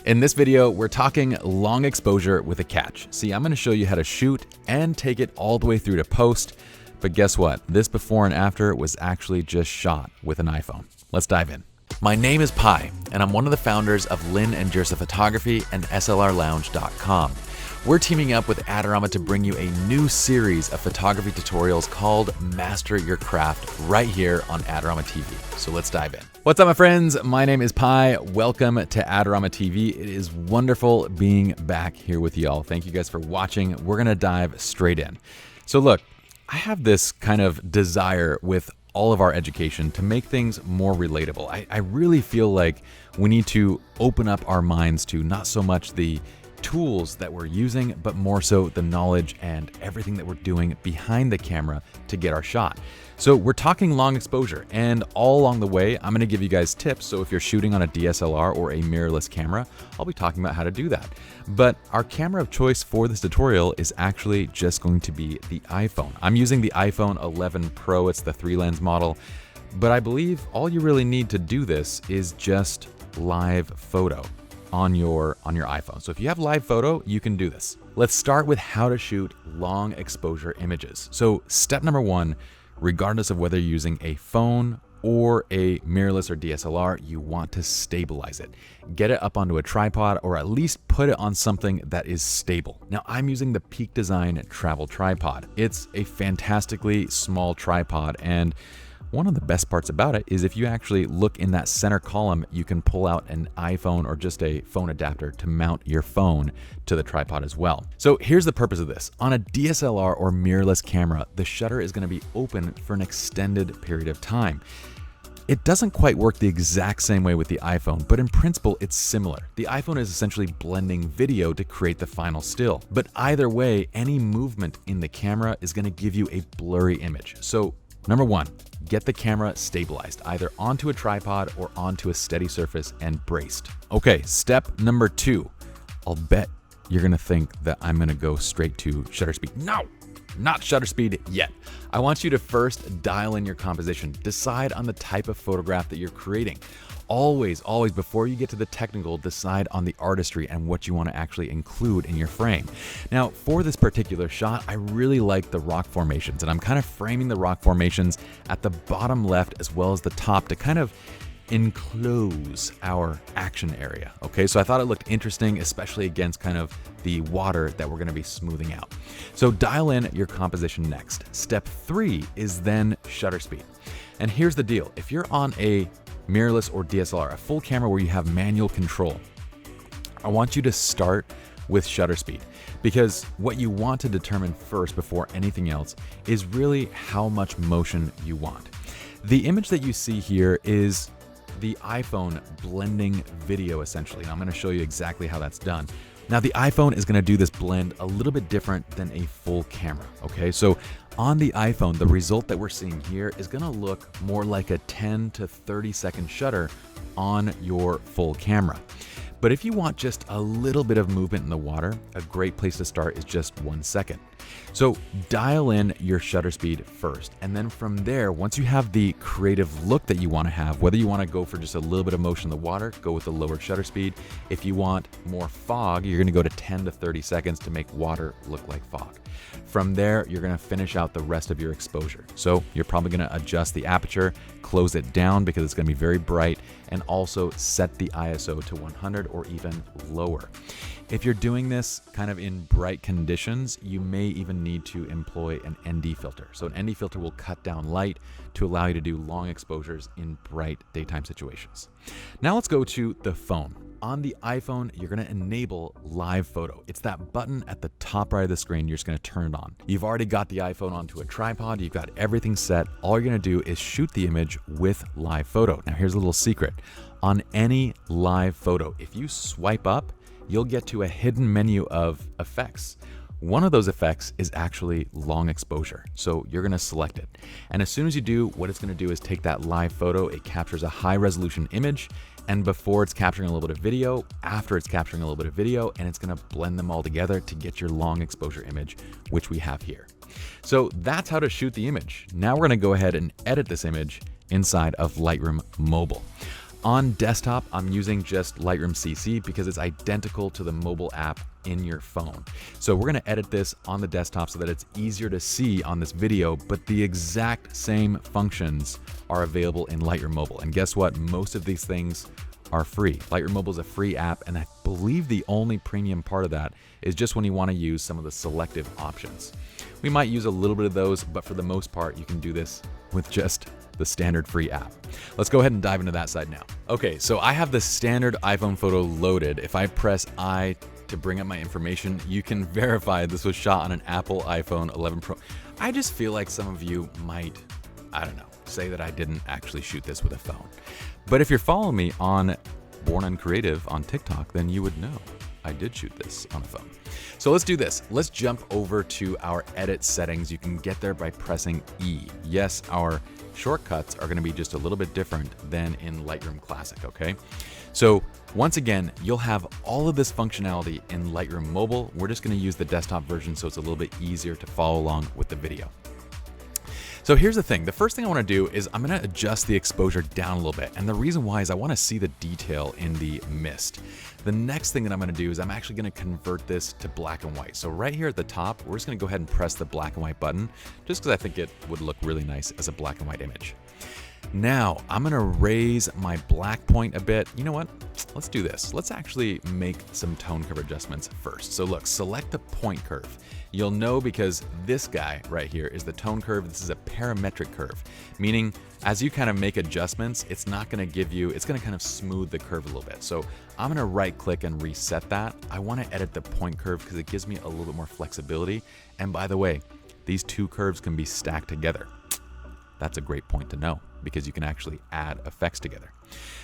In this video, we're talking long exposure with a catch. See, I'm going to show you how to shoot and take it all the way through to post. But guess what? This before and after was actually just shot with an iPhone. Let's dive in. My name is Pi, and I'm one of the founders of Lynn and Jersa Photography and SLRLounge.com. We're teaming up with Adorama to bring you a new series of photography tutorials called Master Your Craft right here on Adorama TV. So let's dive in. What's up, my friends? My name is Pi. Welcome to Adorama TV. It is wonderful being back here with y'all. Thank you guys for watching. We're gonna dive straight in. So look, I have this kind of desire with all of our education to make things more relatable. I really feel like we need to open up our minds to not so much the tools that we're using, but more so the knowledge and everything that we're doing behind the camera to get our shot. So we're talking long exposure, and all along the way, I'm gonna give you guys tips. So if you're shooting on a DSLR or a mirrorless camera, I'll be talking about how to do that. But our camera of choice for this tutorial is actually just going to be the iPhone. I'm using the iPhone 11 Pro, it's the 3-lens model, but I believe all you really need to do this is just live photo on your iPhone. So if you have live photo, you can do this. Let's start with how to shoot long exposure images. So step number one, regardless of whether you're using a phone or a mirrorless or DSLR, you want to stabilize it. Get it up onto a tripod or at least put it on something that is stable. Now I'm using the Peak Design travel tripod. It's a fantastically small tripod, and one of the best parts about it is if you actually look in that center column, you can pull out an iPhone or just a phone adapter to mount your phone to the tripod as well. So here's the purpose of this. On a DSLR or mirrorless camera, the shutter is going to be open for an extended period of time. It doesn't quite work the exact same way with the iPhone, but in principle, it's similar. The iPhone is essentially blending video to create the final still. But either way, any movement in the camera is going to give you a blurry image. So number one, get the camera stabilized, either onto a tripod or onto a steady surface and braced. Okay, step number two. I'll bet you're gonna think that I'm gonna go straight to shutter speed. No, not shutter speed yet. I want you to first dial in your composition. Decide on the type of photograph that you're creating. Always, before you get to the technical, decide on the artistry and what you want to actually include in your frame. Now, for this particular shot, I really like the rock formations, and I'm kind of framing the rock formations at the bottom left as well as the top to kind of enclose our action area. Okay, so I thought it looked interesting, especially against kind of the water that we're going to be smoothing out. So dial in your composition next. Step three is then shutter speed. And here's the deal. If you're on a mirrorless or DSLR, a full camera where you have manual control, I want you to start with shutter speed, because what you want to determine first before anything else is really how much motion you want. The image that you see here is the iPhone blending video essentially, and I'm going to show you exactly how that's done. Now the iPhone is going to do this blend a little bit different than a full camera, okay? So on the iPhone, the result that we're seeing here is going to look more like a 10 to 30 second shutter on your full camera. But if you want just a little bit of movement in the water, a great place to start is just 1 second. So dial in your shutter speed first, and then from there, once you have the creative look that you want to have, whether you want to go for just a little bit of motion in the water, go with the lower shutter speed. If you want more fog, you're going to go to 10 to 30 seconds to make water look like fog. From there, you're going to finish out the rest of your exposure. So you're probably going to adjust the aperture, close it down because it's going to be very bright, and also set the ISO to 100 or even lower. If you're doing this kind of in bright conditions, you may even need to employ an ND filter. So an ND filter will cut down light to allow you to do long exposures in bright daytime situations. Now let's go to the phone. On the iPhone, you're going to enable live photo. It's that button at the top right of the screen. You're just going to turn it on. You've already got the iPhone onto a tripod. You've got everything set. All you're going to do is shoot the image with live photo. Now here's a little secret. On any live photo, if you swipe up, you'll get to a hidden menu of effects. One of those effects is actually long exposure. So you're going to select it. And as soon as you do, what it's going to do is take that live photo. It captures a high resolution image. And before it's capturing a little bit of video, after it's capturing a little bit of video, and it's going to blend them all together to get your long exposure image, which we have here. So that's how to shoot the image. Now we're going to go ahead and edit this image inside of Lightroom Mobile. On desktop, I'm using just Lightroom CC because it's identical to the mobile app in your phone. So we're gonna edit this on the desktop so that it's easier to see on this video, but the exact same functions are available in Lightroom Mobile. And guess what? Most of these things are free. Lightroom Mobile is a free app, and I believe the only premium part of that is just when you want to use some of the selective options. We might use a little bit of those, but for the most part, you can do this with just the standard free app. Let's go ahead and dive into that side now. Okay, so I have the standard iPhone photo loaded. If I press I to bring up my information, you can verify this was shot on an Apple iPhone 11 Pro. I just feel like some of you might, I don't know, say that I didn't actually shoot this with a phone. But if you're following me on Born Uncreative on TikTok, then you would know I did shoot this on a phone. So let's do this. Let's jump over to our edit settings. You can get there by pressing E. Yes, our shortcuts are going to be just a little bit different than in Lightroom Classic, okay? So once again, you'll have all of this functionality in Lightroom Mobile. We're just going to use the desktop version so it's a little bit easier to follow along with the video. So here's the thing. The first thing I want to do is I'm going to adjust the exposure down a little bit. And the reason why is I want to see the detail in the mist. The next thing that I'm going to do is I'm actually going to convert this to black and white. So right here at the top, we're just going to go ahead and press the black and white button just because I think it would look really nice as a black and white image. Now I'm going to raise my black point a bit. You know what? Let's do this. Let's actually make some tone curve adjustments first. So look, select the point curve. You'll know because this guy right here is the tone curve. This is a parametric curve, meaning as you kind of make adjustments, it's not going to give you, it's going to kind of smooth the curve a little bit. So I'm going to right click and reset that. I want to edit the point curve because it gives me a little bit more flexibility. And by the way, these two curves can be stacked together. That's a great point to know because you can actually add effects together.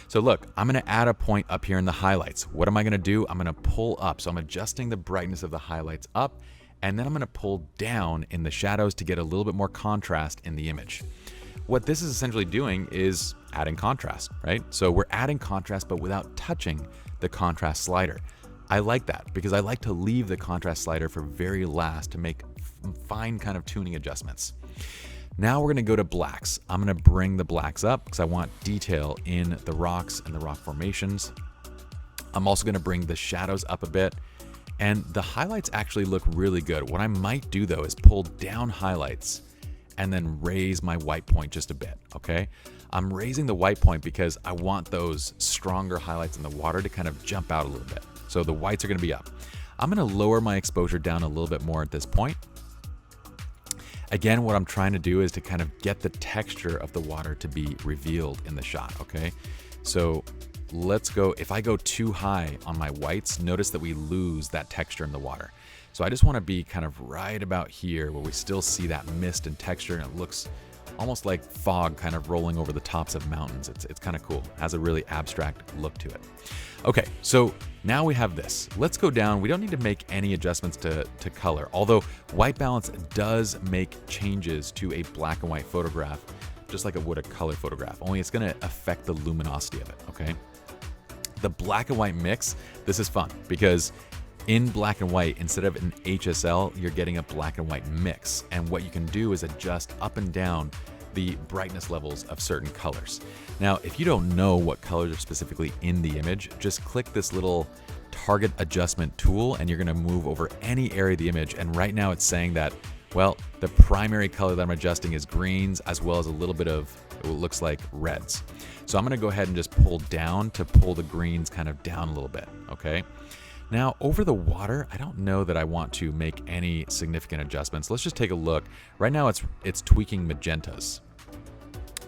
So look, I'm going to add a point up here in the highlights. What am I going to do? I'm going to pull up. So I'm adjusting the brightness of the highlights up, and then I'm going to pull down in the shadows to get a little bit more contrast in the image. What this is essentially doing is adding contrast, right? So we're adding contrast, but without touching the contrast slider. I like that because I like to leave the contrast slider for very last to make fine kind of tuning adjustments. Now we're going to go to blacks. I'm going to bring the blacks up because I want detail in the rocks and the rock formations. I'm also going to bring the shadows up a bit, and the highlights actually look really good. What I might do though is pull down highlights and then raise my white point just a bit, okay? I'm raising the white point because I want those stronger highlights in the water to kind of jump out a little bit. So the whites are going to be up. I'm going to lower my exposure down a little bit more at this point. Again, what I'm trying to do is to kind of get the texture of the water to be revealed in the shot, okay? So let's go, if I go too high on my whites, notice that we lose that texture in the water. So I just want to be kind of right about here where we still see that mist and texture, and it looks almost like fog kind of rolling over the tops of mountains. It's kind of cool. It has a really abstract look to it. Okay, so now we have this. Let's go down. We don't need to make any adjustments to color, although white balance does make changes to a black and white photograph, just like it would a color photograph, only it's going to affect the luminosity of it, okay? The black and white mix, this is fun because in black and white, instead of an HSL, you're getting a black and white mix. And what you can do is adjust up and down the brightness levels of certain colors. Now, if you don't know what colors are specifically in the image, just click this little target adjustment tool and you're gonna move over any area of the image. And right now it's saying that, well, the primary color that I'm adjusting is greens as well as a little bit of what looks like reds. So I'm gonna go ahead and just pull down to pull the greens kind of down a little bit, okay? Now, over the water, I don't know that I want to make any significant adjustments. Let's just take a look. Right now, it's tweaking magentas.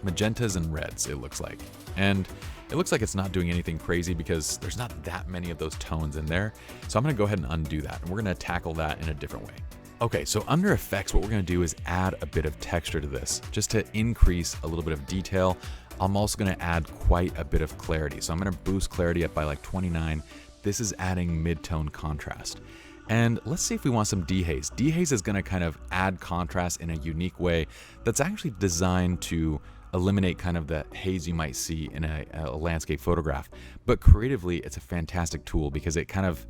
Magentas and reds, it looks like. And it looks like it's not doing anything crazy because there's not that many of those tones in there. So I'm going to go ahead and undo that, and we're going to tackle that in a different way. Okay, so under effects, what we're going to do is add a bit of texture to this, just to increase a little bit of detail. I'm also going to add quite a bit of clarity. So I'm going to boost clarity up by like 29. This is adding mid-tone contrast. And let's see if we want some dehaze. Dehaze is going to kind of add contrast in a unique way that's actually designed to eliminate kind of the haze you might see in a landscape photograph. But creatively, it's a fantastic tool because it kind of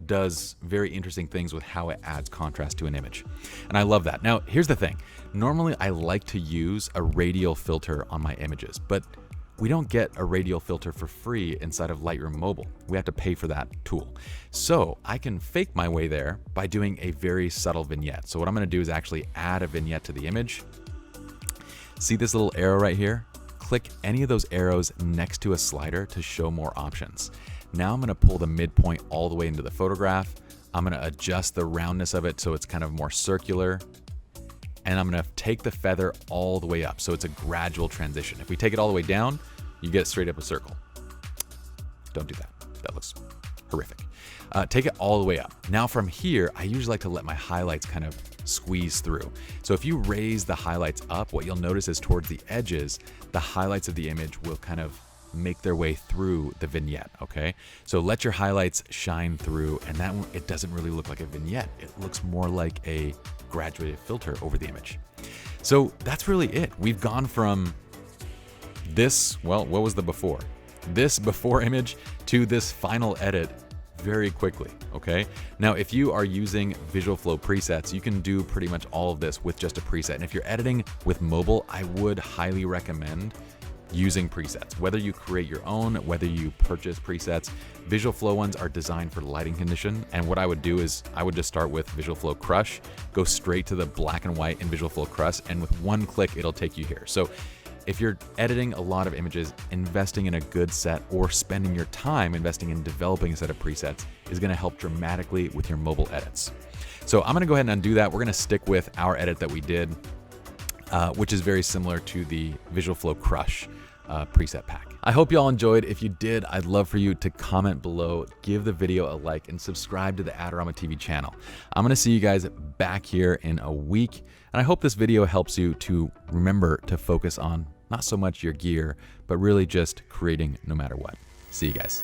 does very interesting things with how it adds contrast to an image. And I love that. Now, here's the thing. Normally, I like to use a radial filter on my images, but we don't get a radial filter for free inside of Lightroom Mobile. We have to pay for that tool. So I can fake my way there by doing a very subtle vignette. So what I'm gonna do is actually add a vignette to the image. See this little arrow right here? Click any of those arrows next to a slider to show more options. Now I'm gonna pull the midpoint all the way into the photograph. I'm gonna adjust the roundness of it so it's kind of more circular. And I'm gonna take the feather all the way up, so it's a gradual transition. If we take it all the way down, you get straight up a circle. Don't do that, that looks horrific. Take it all the way up. Now from here, I usually like to let my highlights kind of squeeze through. So if you raise the highlights up, what you'll notice is towards the edges, the highlights of the image will kind of make their way through the vignette, okay? So let your highlights shine through, and that one, it doesn't really look like a vignette. It looks more like a graduated filter over the image. So that's really it. We've gone from this, well, what was the before? This before image to this final edit very quickly, okay? Now, if you are using Visual Flow presets, you can do pretty much all of this with just a preset. And if you're editing with mobile, I would highly recommend using presets. Whether you create your own, whether you purchase presets, Visual Flow ones are designed for lighting condition. And what I would do is I would just start with Visual Flow Crush, go straight to the black and white in Visual Flow Crush, and with one click, it'll take you here. So if you're editing a lot of images, investing in a good set or spending your time investing in developing a set of presets is gonna help dramatically with your mobile edits. So I'm gonna go ahead and undo that. We're gonna stick with our edit that we did, which is very similar to the Visual Flow Crush preset pack. I hope y'all enjoyed. If you did, I'd love for you to comment below, give the video a like, and subscribe to the Adorama TV channel. I'm gonna see you guys back here in a week, and I hope this video helps you to remember to focus on not so much your gear, but really just creating no matter what. See you guys.